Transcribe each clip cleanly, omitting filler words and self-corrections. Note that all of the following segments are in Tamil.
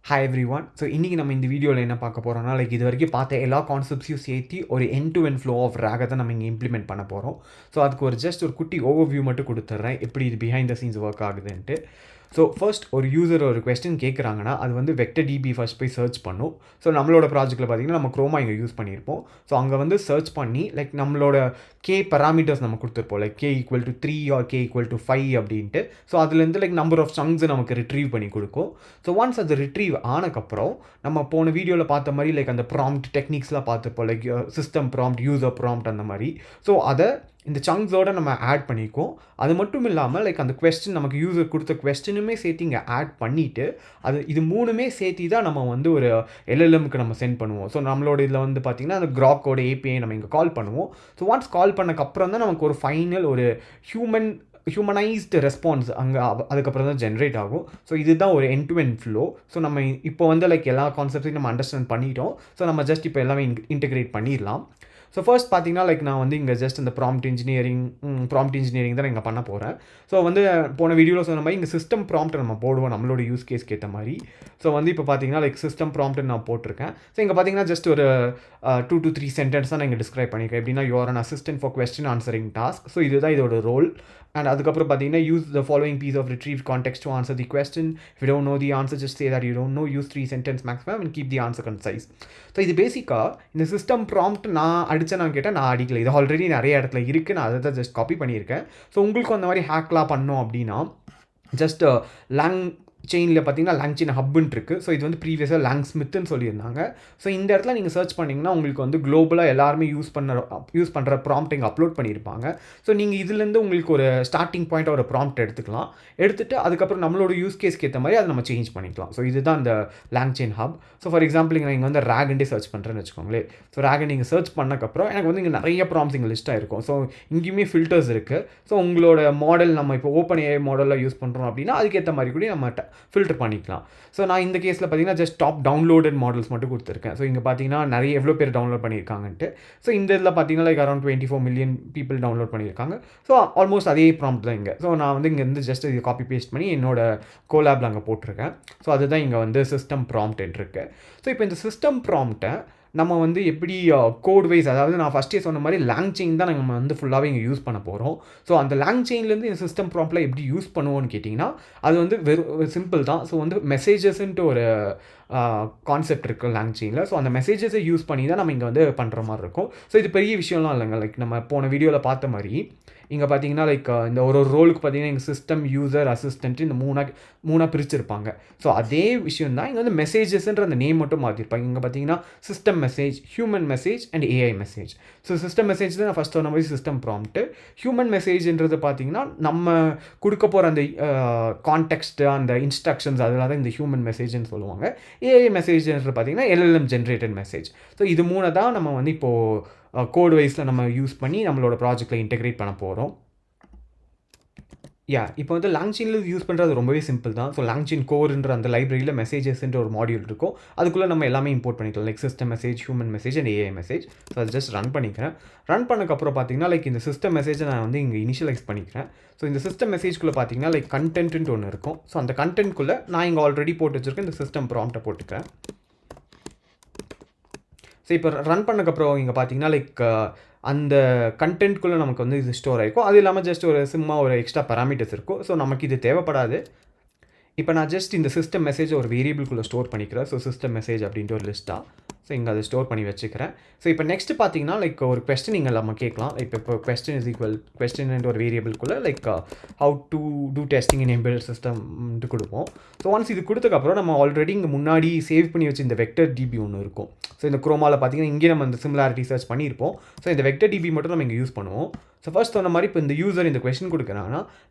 Hi everyone. So இன்னைக்கு நம்ம இந்த வீடியோவில் என்ன பார்க்க போகிறோம்னா இது வரைக்கும் பார்த்த எல்லா கான்செப்ட்ஸையும் சேர்த்து ஒரு end to end flow of ராகை தான் நம்ம இங்கே இம்ப்ளிமெண்ட் பண்ண போகிறோம். ஸோ அதுக்கு ஒரு குட்டி ஓவர்வியூ மட்டும் கொடுத்துட்றேன் எப்படி இது பிஹைண்ட் த சீன்ஸ் ஒர்க் ஆகுதுன்ட்டு. ஸோ ஃபர்ஸ்ட் ஒரு யூசர் ஒரு கொஸ்டின் கேட்குறாங்கன்னா அது வந்து வெக்டர் டிபி ஃபர்ஸ்ட் போய் சர்ச் பண்ணும். ஸோ நம்மளோட ப்ராஜெக்ட்டில் பார்த்தீங்கன்னா நம்ம குரோமா இங்கே யூஸ் பண்ணியிருப்போம். ஸோ அங்கே வந்து சர்ச் பண்ணி நம்மளோட கே பராமீட்டர்ஸ் நம்ம கொடுத்துருப்போம் K equal to 3 or K equal to 5 அப்படின்ட்டு. ஸோ அதுலேருந்து நம்பர் ஆஃப் சங்ஸ் நமக்கு ரிட்ரீவ் பண்ணி கொடுக்கும். ஸோ ஒன்ஸ் அது ரிட்ரீவ் ஆனக்கப்புறம் நம்ம போன வீடியோவில் பார்த்த மாதிரி அந்த ப்ராம்ப்ட் டெக்னிக்ஸ்லாம் பார்த்துப்போம் சிஸ்டம் ப்ராம்ப்ட் யூசர் ப்ராம்ப்ட் அந்த மாதிரி. ஸோ அதை இந்த சங்ஸோடு நம்ம ஆட் பண்ணிக்குவோம். அது மட்டும் இல்லாமல் அந்த கொஸ்டின் நமக்கு யூசர் கொடுத்த கொஸ்டினுமே சேர்த்து இங்கே ஆட் பண்ணிவிட்டு இது மூணுமே சேர்த்து தான் நம்ம வந்து ஒரு எல்எல்எம்க்கு நம்ம சென்ட் பண்ணுவோம். ஸோ நம்மளோட இதில் வந்து பார்த்திங்கன்னா அந்த கிராக்கோட ஏபிஐ நம்ம இங்கே கால் பண்ணுவோம். ஸோ ஒன்ஸ் கால் பண்ணக்கப்புறம் தான் நமக்கு ஒரு ஃபைனல் ஒரு ஹியூமனைஸ்டு ரெஸ்பான்ஸ் அங்கே அதுக்கப்புறம் தான் ஜென்ரேட் ஆகும். ஸோ இதுதான் ஒரு end to end flow. So நம்ம இப்போ வந்து எல்லா கான்செப்ட்ஸையும் நம்ம அண்டர்ஸ்டாண்ட் பண்ணிட்டோம். ஸோ நம்ம ஜஸ்ட் இப்போ எல்லாமே இன்டெகிரேட் பண்ணிடலாம். ஸோ ஃபர்ஸ்ட் பார்த்தீங்கன்னா நான் வந்து இங்கே ஜஸ்ட் இந்த ப்ராம்ப்ட் இன்ஜினியரிங் தான் இங்கே பண்ண போகிறேன். ஸோ வந்து போன வீடியோவில் சொன்ன மாதிரி இங்கே சிஸ்டம் ப்ராம்ப்ட் நம்ம போடுவோம் நம்மளோட யூஸ் கேஸ்க்கு ஏற்ற மாதிரி. ஸோ வந்து இப்போ பார்த்தீங்கன்னா சிஸ்டம் ப்ராம்ப்ட் நான் போட்டிருக்கேன். ஸோ இங்கே பார்த்தீங்கன்னா ஜஸ்ட் ஒரு 2 to 3 சென்டென்ஸ் தான் நான் இங்கே டிஸ்கிரைப் பண்ணியிருக்கேன். எப்படின்னா you're an assistant for question answering task. So இதுதான் இதோட ரோல். அண்ட் அதுக்கப்புறம் பார்த்தீங்கன்னா use the following piece of retrieve context to answer the question. If you don't know the answer just say that you don't know, use 3 sentence maximum and keep the answer concise. So இது பேசிக்காக இந்த சிஸ்டம் ப்ராம்ப்ட் நான் கேட்டால் நான் அடிக்கல. இது ஆல்ரெடி நிறைய இடத்துல இருக்குது. நான் அதை தான் ஜஸ்ட் காப்பி பண்ணியிருக்கேன். ஸோ உங்களுக்கு அந்த மாதிரி ஹேக்லாம் பண்ணோம் அப்படின்னா ஜஸ்ட் லாங் செயினில் பார்த்தீங்கன்னா லாங் செயின் ஹப்னு இருக்குது. ஸோ இது வந்து ப்ரீவியஸாக லாங் ஸ்மித்துன்னு சொல்லியிருந்தாங்க. ஸோ இந்த இடத்துல நீங்கள் சர்ச் பண்ணிங்கன்னா உங்களுக்கு வந்து குளோபலாக எல்லாருமே யூஸ் பண்ணுற ப்ராம்ப்ட் இங்கே அப்லோட் பண்ணியிருப்பாங்க. ஸோ நீங்கள் இதுலேருந்து உங்களுக்கு ஒரு ஸ்டார்டிங் பாயிண்ட் ஒரு ப்ராம்ப்ட் எடுத்துகிட்டு அதுக்கப்புறம் நம்மளோட யூஸ் கேஸ்க்கு ஏற்ற மாதிரி அதை நம்ம சேஞ்ச் பண்ணிக்கலாம். ஸோ இதுதான் அந்த long chain hub. So for example நான் இங்கே வந்து ரேகண்டே சர்ச் பண்ணுறேன்னு வச்சுக்கோங்களேன். ஸோ ரேகன் நீங்கள் சர்ச் பண்ணக்கப்புறம் எனக்கு வந்து இங்கே நிறைய ப்ராம்ப்ட்ஸ் இங்கே லிஸ்ட்டாக இருக்கும். ஸோ இங்கேயுமே ஃபில்டர்ஸ் இருக்குது. ஸோ உங்களோட மாடல் நம்ம இப்போ ஓப்பன் ஏஐ மாடலில் யூஸ் பண்ணுறோம் அப்படின்னா அதுக்கேற்ற மாதிரி கூட நம்ம ஃபில்டர் பண்ணிக்கலாம். ஸோ நான் இந்த கேஸில் பார்த்தீங்கன்னா ஜஸ்ட் டாப் டவுன்லோடட் மாடல்ஸ் மட்டும் கொடுத்துருக்கேன். ஸோ இங்கே பார்த்தீங்கன்னா நிறைய எவ்வளோ பேர் டவுன்லோட் பண்ணியிருக்காங்கன்ட்டு. ஸோ இந்த இதில் பார்த்தீங்கன்னா அரௌண்ட் 24 மில்லியன் பீப்புள் டவுன்லோட் பண்ணியிருக்காங்க. ஸோ ஆல்மோஸ்ட் அதே ப்ராம்ப்ட் தான் இங்கே. ஸோ நான் வந்து இங்கேருந்து ஜஸ்ட் இது காப்பி பேஸ்ட் பண்ணி என்னோட கோலாபில் அங்கே போட்டிருக்கேன். ஸோ அதுதான் இங்கே வந்து சிஸ்டம் ப்ராம்ப்ட் இருக்கு. ஸோ இப்போ இந்த சிஸ்டம் ப்ராம்ப்ட்டை நம்ம வந்து எப்படி கோட் வைஸ், அதாவது நான் ஃபஸ்ட்டே சொன்ன மாதிரி லாங் செயின் தான் நம்ம வந்து ஃபுல்லாகவே இங்கே யூஸ் பண்ண போகிறோம். ஸோ அந்த லாங் செயின்லேருந்து இந்த சிஸ்டம் ப்ராம்ப்டில் எப்படி யூஸ் பண்ணுவோன்னு கேட்டிங்கன்னா அது வந்து வெறும் சிம்பிள் தான். ஸோ வந்து மெசேஜஸ்ன்ட்டு ஒரு கான்செப்ட் இருக்குது லாங் செயினில். ஸோ அந்த மெசேஜஸை யூஸ் பண்ணி தான் நம்ம இங்கே வந்து பண்ணுற மாதிரி இருக்கும். ஸோ இது பெரிய விஷயம்லாம் இல்லைங்க. நம்ம போன வீடியோவில் பார்த்த மாதிரி இங்கே பார்த்தீங்கன்னா இந்த ஒரு ரோலுக்கு பார்த்தீங்கன்னா இங்கே சிஸ்டம் யூசர் அசிஸ்டன்ட் இந்த மூணாக பிரிச்சிருப்பாங்க. ஸோ அதே விஷயம் தான் இங்கே வந்து மெசேஜஸ்ன்ற அந்த நேம் மட்டும் மாற்றிருப்பாங்க. இங்கே பார்த்தீங்கன்னா system message, human message and AI message. So system message தான் நான் ஃபஸ்ட் சொன்ன மாதிரி சிஸ்டம் ப்ராம்ப்ட்டு. ஹியூமன் மெசேஜ்ன்றது பார்த்தீங்கன்னா நம்ம கொடுக்க போகிற அந்த கான்டெக்ஸ்ட்டு அந்த இன்ஸ்ட்ரக்ஷன்ஸ் அதெல்லாம் தான் இந்த ஹியூமன் மெசேஜ்னு சொல்லுவாங்க. ஏஐ மெசேஜ்ன்றது பார்த்தீங்கன்னா எல்எல்எம் ஜென்ரேட்டட் மெசேஜ். ஸோ இது மூணு தான் நம்ம வந்து இப்போது கோட் வைஸில் நம்ம யூஸ் பண்ணி நம்மளோட ப்ராஜெக்டில் இன்டெகிரேட் பண்ண போகிறோம். இப்போ வந்து லாங் செயினில் யூஸ் பண்ணுறது ரொம்பவே சிம்பிள் தான். ஸோ லாங் செயின் கோர்ன்ற அந்த லைப்ரரியில் மெசேஜஸ்ன்ற ஒரு மாடியூல் இருக்கும். அதுக்குள்ளே நம்ம எல்லாமே இம்போர்ட் பண்ணிக்கலாம் system message, human message and AI message. So அதை ஜஸ்ட் ரன் பண்ணிக்கிறேன். ரன் பண்ணக்கப்புறம் பார்த்தீங்கன்னா இந்த சிஸ்டம் மெசேஜை நான் வந்து இங்கே இனிஷியலைஸ் பண்ணிக்கிறேன். ஸோ இந்த சிஸ்டம் மெசேஜ்குள்ளே பார்த்தீங்கன்னா கண்டென்ட்ன்ட்டு ஒன்று இருக்கும். ஸோ அந்த கண்டென்ட்குள்ளே நான் இங்கே ஆல்ரெடி போட்டு வச்சுருக்கேன் இந்த சிஸ்டம் ப்ராம்ப்ட்டை போட்டுக்கிறேன். ஸோ இப்போ ரன் பண்ணக்கப்புறம் இங்கே பார்த்தீங்கன்னா அந்த கண்டென்ட்குள்ளே நமக்கு வந்து இது ஸ்டோர் ஆகிருக்கும். அது இல்லாமல் ஜஸ்ட் ஒரு எக்ஸ்ட்ரா பேராமீட்டர்ஸ் இருக்கும். ஸோ நமக்கு இது தேவைப்படாது. இப்போ நான் ஜஸ்ட் இந்த சிஸ்டம் மெசேஜ் ஒரு வேரியபிள்குள்ளே ஸ்டோர் பண்ணிக்கிறேன். ஸோ சிஸ்டம் மெசேஜ் அப்படின்ட்டு ஒரு லிஸ்ட்டாக ஸோ இங்கே அதை ஸ்டோர் பண்ணி வச்சுக்கிறேன். ஸோ இப்போ நெக்ஸ்ட் பார்த்தீங்கன்னா ஒரு கொஸ்டின் இங்கே நம்ம கேட்கலாம். இப்போ கொஸ்டின் இஸ் ஈக்குவல் கொஸ்டின் ஒரு வேரியபிள்குள்ளே how to do testing in embedded சிஸ்டம்ட்டு கொடுப்போம். ஸோ ஒன்ஸ் இது கொடுத்ததுக்கப்புறம் நம்ம ஆல்ரெடி இங்கே முன்னாடி சேவ் பண்ணி வச்சு இந்த வெக்டர் டிபி ஒன்று இருக்கும். ஸோ இந்த குரோமாவில் பார்த்தீங்கன்னா இங்கே நம்ம இந்த சிமிலாரிட்டி சர்ச் பண்ணியிருப்போம். ஸோ இந்த வெக்டர் டிபி மட்டும் நம்ம இங்கே யூஸ் பண்ணுவோம். ஸோ ஃபர்ஸ்ட் சொன்ன மாதிரி இப்போ இந்த யூசர் இந்த கொஸ்டின் கொடுக்குறாங்கன்னா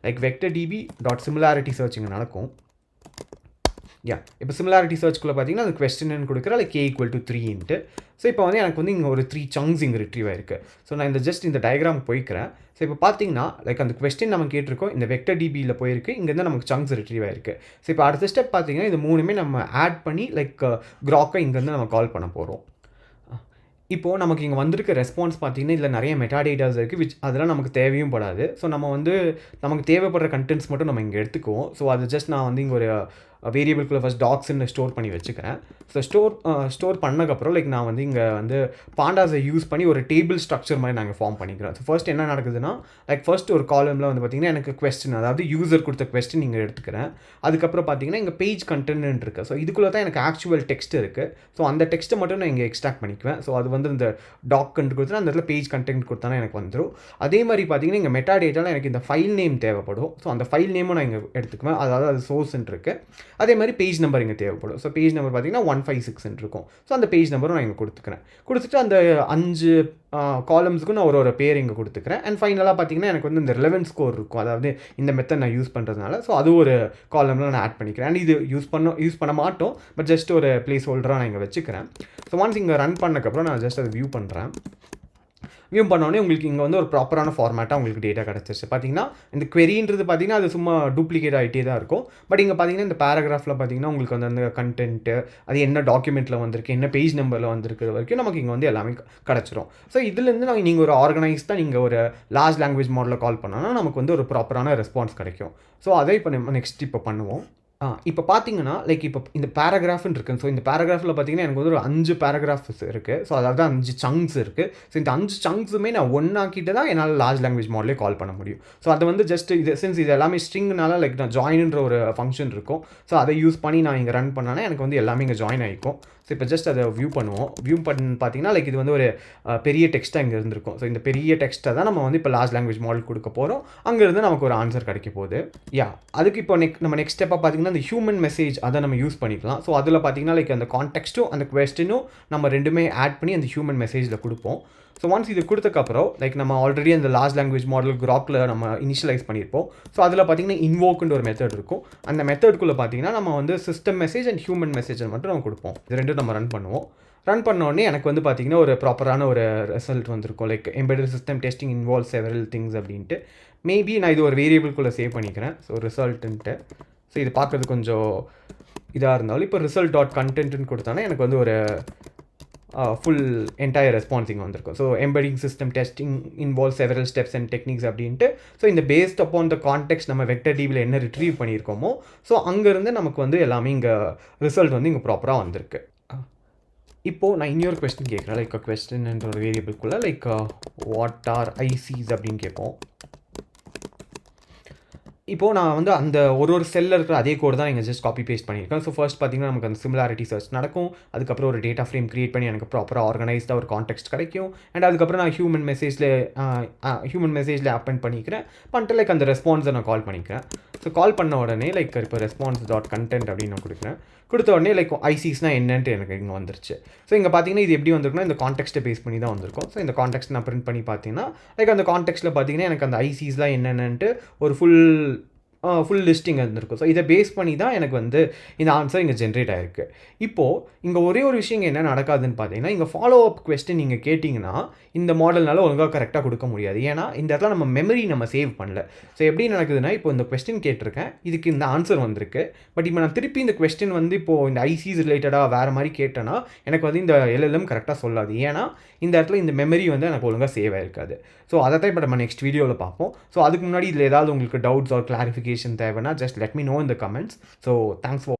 vector DB dot similarity search இங்கே நடக்கும். இப்போ சிமிலாரிட்டி சர்ச்குள்ளே பார்த்தீங்கன்னா அந்த கொஸ்டின் கொடுக்குற கே ஈக்குவல் டு 3ன்ட்டு. ஸோ இப்போ வந்து எனக்கு வந்து இங்கே ஒரு 3 சங்ஸ் இங்கே ரிட்ரீவ் ஆயிருக்கு. ஸோ நான் இந்த டயக்ராம் போய்க்கிறேன். ஸோ இப்போ பார்த்தீங்கன்னா அந்த கொஸ்டின் நம்ம கேட்டிருக்கோம் இந்த வெக்டர் டிபியில் போயிருக்கு. இங்கேருந்து நமக்கு சங்ஸ் ரிட்ரீவ் ஆயிருக்கு. ஸோ இப்போ அடுத்த ஸ்டெப் பார்த்தீங்கன்னா இது மூணுமே நம்ம ஆட் பண்ணி கிராக்கை இங்கேருந்து நம்ம கால் பண்ண போகிறோம். இப்போது நமக்கு இங்கே வந்திருக்க ரெஸ்பான்ஸ் பார்த்தீங்கன்னா இதில் நிறைய மெட்டாடேட்டாஸ் இருக்குது அதெல்லாம் நமக்கு தேவையும் படாது. ஸோ நம்ம வந்து நமக்கு தேவைப்படுற கண்டென்ட்ஸ் மட்டும் நம்ம இங்கே எடுத்துக்குவோம். ஸோ அது ஜஸ்ட் நான் வந்து இங்கே ஒரு வேரியபிள்குள்ளே ஃபஸ்ட் டாக்ஸ்ன்னு ஸ்டோர் பண்ணி வச்சுக்கிறேன். ஸோ ஸ்டோர் பண்ணக்கப்புறம் லைக் நான் வந்து இங்கே வந்து பாண்டாஸை யூஸ் பண்ணி ஒரு டேபிள் ஸ்ட்ரக்சர் மாதிரி நாங்கள் ஃபார்ம் பண்ணிக்கிறோம். ஸோ ஃபர்ஸ்ட் என்ன நடக்குதுன்னா லைக் ஃபர்ஸ்ட் ஒரு காலமில் வந்து பார்த்திங்கன்னா எனக்கு கொஸ்டின், அதாவது யூசர் கொடுத்த கொஸ்டின் நீங்கள் எடுத்துக்கிறேன். அதுக்கப்புறம் பார்த்தீங்கன்னா இங்கே பேஜ் கண்டென்ட் இருக்குது. ஸோ இதுக்குள்ளே தான் எனக்கு ஆக்சுவல் டெக்ஸ்ட் இருக்குது. ஸோ அந்த டெக்ஸ்ட்டை மட்டும் நான் இங்கே எக்ஸ்ட்ராக்ட் பண்ணிக்குவேன். ஸோ அது வந்து இந்த டாக்குமெண்ட் கொடுத்தா அந்த இடத்துல பேஜ் கண்டென்ட் கொடுத்தானா எனக்கு வந்துடும். அதே மாதிரி பார்த்தீங்கன்னா இங்கே மெட்டா டேட்டாவில் எனக்கு இந்த ஃபைல் நேம் தேவைப்படும். ஸோ அந்த ஃபைல் நேமும் நான் இங்கே எடுத்துக்குவேன். அதாவது அது சோர்ஸ்ன்னு இருக்குது. அதே மாதிரி பேஜ் நம்பர் இங்கே தேவைப்படும். ஸோ பேஜ் நம்பர் பார்த்தீங்கன்னா 156 இருக்கும். ஸோ அந்த பேஜ் நம்பரும் நான் இங்கே கொடுத்துட்டு அந்த 5 காலம்ஸுக்கும் நான் ஒரு பேர் இங்கே கொடுத்துக்கிறேன். அண்ட் ஃபைனலாக பார்த்தீங்கன்னா எனக்கு வந்து இந்த ரிலவென்ஸ் ஸ்கோர் இருக்கும். அதாவது இந்த மெத்தட் நான் யூஸ் பண்ணுறதுனால ஸோ அது ஒரு காலமில் நான் ஆட் பண்ணிக்கிறேன். அண்ட் இது யூஸ் பண்ண மாட்டோம், பட் ஜஸ்ட் ஒரு பிளேஸ் ஹோல்டராக நான் இங்கே வச்சுக்கிறேன். ஸோ ஒன்ஸ் இங்கே ரன் பண்ணக்கப்புறம் நான் ஜஸ்ட் அதை வியூ பண்ணுறேன். வியூ பண்ணோடனே உங்களுக்கு இங்கே வந்து ஒரு ப்ராப்பரான ஃபார்மேட்டாக உங்களுக்கு டேட்டா கிடச்சிருச்சு. பார்த்தீங்கன்னா இந்த queryன்றது பார்த்தீங்கன்னா அது சும்மா டூப்ளிகேட் ஆகிட்டே தான் இருக்கும். பட் இங்கே பார்த்தீங்கன்னா இந்த பேராகிராஃபில் பார்த்தீங்கன்னா உங்களுக்கு வந்து அந்த கண்டென்ட்டு, அது என்ன டாக்குமெண்ட்டில் வந்திருக்கு, என்ன பேஜ் நம்பரில் வந்திருக்கிற வரைக்கும் நமக்கு இங்கே வந்து எல்லாமே கிடச்சிரும். ஸோ இதுலேருந்து நீங்கள் ஒரு ஆர்கனைஸ்டாக நீங்கள் ஒரு லார்ஜ் லாங்குவேஜ் மாடலில் கால் பண்ணோன்னா நமக்கு வந்து ஒரு ப்ராப்பரான ரெஸ்பான்ஸ் கிடைக்கும். ஸோ அதை இப்போ நெக்ஸ்ட் பண்ணுவோம். இப்போ பார்த்தீங்கன்னா லைக் இப்போ இந்த பேராகிராஃப்னு இருக்குது. ஸோ இந்த பேராகிராஃபில் பார்த்தீங்கன்னா எனக்கு வந்து ஒரு 5 பேராகிராஃப்ஸ் இருக்குது. ஸோ அதாவது 5 சங்க்ஸ் இருக்குது. ஸோ இந்த 5 சங்க்ஸுமே நான் ஒன்றாக்கிட்டு தான் என்னால் லார்ஜ் லாங்குவேஜ் மாடலே கால் பண்ண முடியும். ஸோ அதை வந்து ஜஸ்ட் இது எல்லாமே ஸ்ட்ரிங்னால லைக் நான் ஜாயின்ன்ற ஒரு ஃபங்க்ஷன் இருக்கும். ஸோ அதை யூஸ் பண்ணி நான் இங்கே ரன் பண்ணேன்னா எனக்கு வந்து எல்லாமே இங்கே ஜாயின் ஆகிக்கும். ஸோ இப்போ ஜஸ்ட் அதை வியூ பண்ணுவோம். பார்த்தீங்கன்னா லைக் இது வந்து ஒரு பெரிய டெக்ஸ்ட்டாக இங்கே இருந்திருக்கும். ஸோ இந்த பெரிய டெக்ஸ்ட்டை தான் நம்ம வந்து இப்போ லார்ஜ் லாங்குவேஜ் மாடல் கொடுக்க போகிறோம். அங்கேருந்து நமக்கு ஒரு ஆன்சர் கிடைக்க போகுது. அதுக்கு இப்போ நம்ம நெக்ஸ்ட் ஸ்டெப்பாக பார்த்தீங்கன்னா இந்த ஹியூமன் மெசேஜ் அதை நம்ம யூஸ் பண்ணிக்கலாம். ஸோ அதில் பார்த்தீங்கன்னா லைக் அந்த கான்டெக்ஸ்ட்டும் அந்த கொஸ்டினும் நம்ம ரெண்டுமே ஆட் பண்ணி அந்த ஹியூமன் மெசேஜில் கொடுப்போம். ஸோ ஒன்ஸ் இது கொடுத்தக்கப்புறம் லைக் நம்ம ஆல்ரெடி அந்த லார்ஜ் லாங்குவேஜ் மாடல் கிராக்கில் நம்ம இனிஷியலைஸ் பண்ணியிருப்போம். ஸோ அதில் பார்த்தீங்கன்னா இன்வோக்குன்ற ஒரு மெத்தட் இருக்கும். அந்த மெத்தடுக்குள்ளே பார்த்தீங்கன்னா நம்ம வந்து சிஸ்டம் மெசேஜ் அண்ட் ஹியூமன் மெசேஜை மட்டும் நம்ம கொடுப்போம். இது ரெண்டும் நம்ம ரன் பண்ணுவோம். ரன் பண்ணோடனே எனக்கு வந்து பார்த்தீங்கன்னா ஒரு ப்ராப்பரான ஒரு ரிசல்ட் வந்திருக்கும். Like embedded system testing involve several things அப்படின்ட்டு. மேபி நான் இது ஒரு வேரியபிள்குள்ளே சேவ் பண்ணிக்கிறேன். ஸோ ரிசல்ட்டுன்ட்டு. ஸோ இது பார்க்குறது கொஞ்சம் இதாக இருந்தாலும் இப்போ result.content கொடுத்தோன்னா எனக்கு வந்து ஒரு ஃபுல் என்டையர் ரெஸ்பான்ஸ் இங்கே வந்திருக்கும். So embedding system testing involve several steps and techniques அப்படின்ட்டு. ஸோ இந்த பேஸ்ட் அப்பான் த கான்டெக்ட் நம்ம வெக்டர் டிவியில் என்ன ரிட்ரீவ் பண்ணியிருக்கோமோ ஸோ அங்கேருந்து நமக்கு வந்து எல்லாமே இங்கே ரிசல்ட் வந்து இங்கே ப்ராப்பராக வந்திருக்கு. இப்போது நான் இன்னொரு கொஸ்டின் கேட்குறேன். லைக் கொஸ்டின்ன்ற ஒரு வேரியபிள்குள்ளே லைக் வாட் ஆர் ஐசிஸ் அப்படின்னு கேட்போம். இப்போது நான் வந்து அந்த ஒரு செல்லில் இருக்கிற அதே கோடு தான் நீங்கள் ஜஸ்ட் காப்பி பேஸ்ட் பண்ணியிருக்கேன். ஸோ ஃபர்ஸ்ட் பார்த்தீங்கன்னா நமக்கு அந்த சிமிலாரிட்டி சர்ச் நடக்கும். அதுக்கப்புறம் ஒரு டேட்டா ஃப்ரேம் க்ரியேட் பண்ணி எனக்கு ப்ராப்பராக ஆர்கனைஸ்டாக ஒரு கான்டெக்ஸ்ட் கிடைக்கும். அண்ட் அதுக்கப்புறம் நான் ஹியூமன் மெசேஜில் அப்பெண்ட் பண்ணிட்டு லைக் அந்த ரெஸ்பான்ஸை நான் கால் பண்ணிக்கிறேன். ஸோ கால் பண்ண உடனே லைக் இப்போ response.content அப்படின்னு நான் கொடுக்குறேன். கொடுத்த உடனே லைக் ஐசிஸ்னால் என்னன்ட்டு எனக்கு இங்கே வந்துருச்சு. ஸோ இங்கே பார்த்தீங்கன்னா இது எப்படி வந்திருக்குன்னா இந்த கான்டெக்ஸ்ட்டை பேஸ் பண்ணி தான் வந்திருக்கும். ஸோ இந்த கான்டெக்ஸ்ட் நான் பிரிண்ட் பண்ணி பார்த்தீங்கன்னா லைக் அந்த கான்டெக்ஸ்ட்டில் பார்த்தீங்கன்னா எனக்கு அந்த ஐசிஸ்லாம் என்னென்னன்ட்டு ஒரு ஃபுல் லிஸ்டிங் இருந்திருக்கும். ஸோ இதை பேஸ் பண்ணி தான் எனக்கு வந்து இந்த ஆன்சர் இங்கே ஜென்ரேட் ஆகிருக்கு. இப்போது இங்கே ஒரே ஒரு விஷயம் என்ன நடக்காதுன்னு பார்த்தீங்கன்னா இங்கே ஃபாலோ அப் கொஸ்டின் நீங்கள் கேட்டிங்கன்னா இந்த மாடல்னால ஒழுங்காக கரெக்டாக கொடுக்க முடியாது. ஏன்னா இந்த இடத்துல நம்ம மெமரி நம்ம சேவ் பண்ணல. ஸோ எப்படி நடக்குதுன்னா இப்போ இந்த கொஸ்டின் கேட்டிருக்கேன், இதுக்கு இந்த ஆன்சர் வந்திருக்கு. பட் இப்போ நான் திருப்பி இந்த கொஸ்டின் வந்து இப்போது இந்த ஐசிஸ் ரிலேட்டடாக வேறு மாதிரி கேட்டேன்னா எனக்கு வந்து இந்த எல்எல்எம் கரெக்டாக சொல்லாது. ஏன்னா இந்த இடத்துல இந்த மெமரி வந்து எனக்கு ஒழுங்காக சேவ் ஆகிருக்காது. ஸோ அதை தான் இப்போ நம்ம நெக்ஸ்ட் வீடியோவில் பார்ப்போம். ஸோ அதுக்கு முன்னாடி இதில் ஏதாவது உங்களுக்கு டவுட்ஸ் ஆர் கிளாரிஃபிகேஷன் தேவைன்னா just let me know in the comments. So thanks for